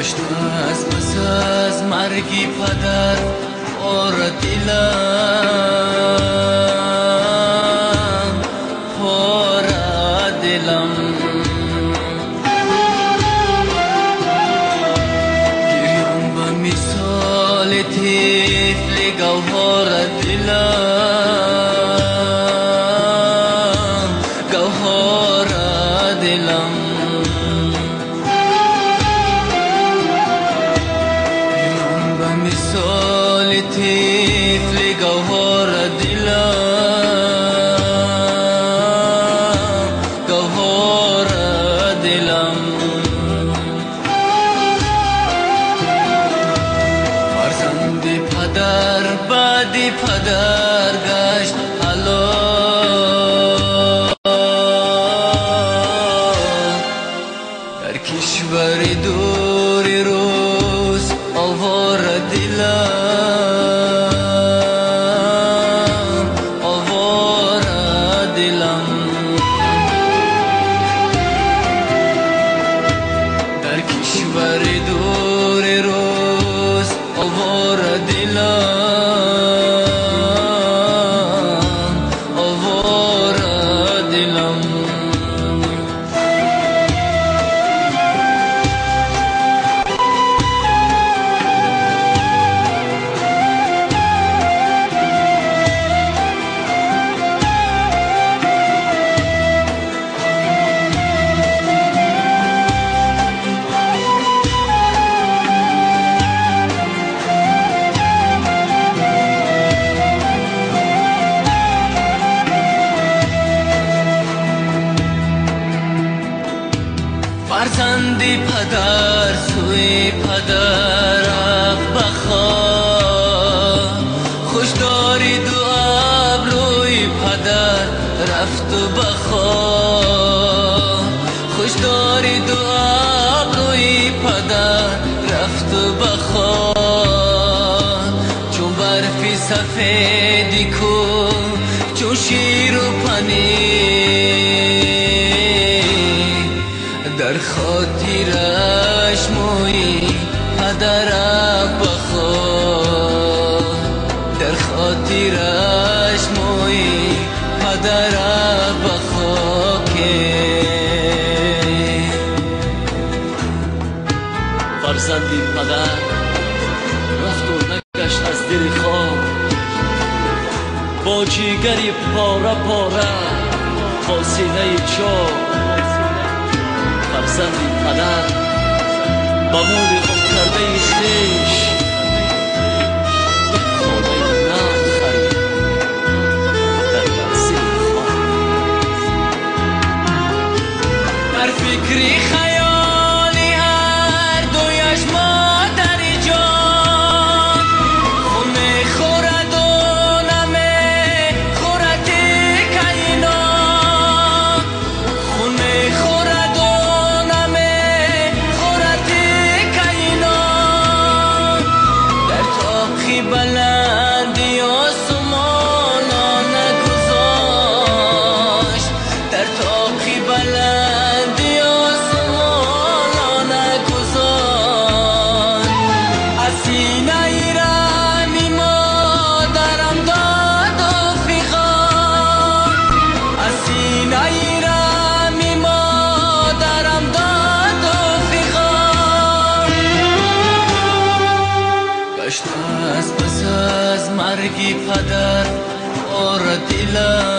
گشت از پس از مرگی پدر اور دلم پر دلم گریم به مثال طفل گوهر دلم گوهر دلم مثال طفل گوهر دلم گوهر دلم فرزند پدر بعد پدر گشت حلال در کشور دور روز آوار دلم آوار دلم در کشور دور روز آوار دلم آوار دلم فرزندی پدر سوی پدر رفت بخواه خوش داری دو ابروی پدر رفت و بخواه خوش داری دو ابروی پدر رفت و بخواه چون برفی سفیدی کو چون شیر و پنیر در خاطرش موی پدر بخواه در خاطرش موی پدر بخواه که فرزندی پدر رفت و نگشت از دل خواب با جیگری پاره پاره با سینه چاق فرزندی پدر با مول خم کرده خویش خانه نام خرید در منزل خواب در فکری خیالی هر دویش مادر جان خونه خورد و نمه خورد کائنات خونه خورد و بلندی آسمانا نگذاشت در طاقی بلندی آسمانا نگذاشت از سینه رحمی مادرم داد و فیغان از سینه رحمی مادرم داد و فیغان گشت از پس از مرگی پدر اور دلم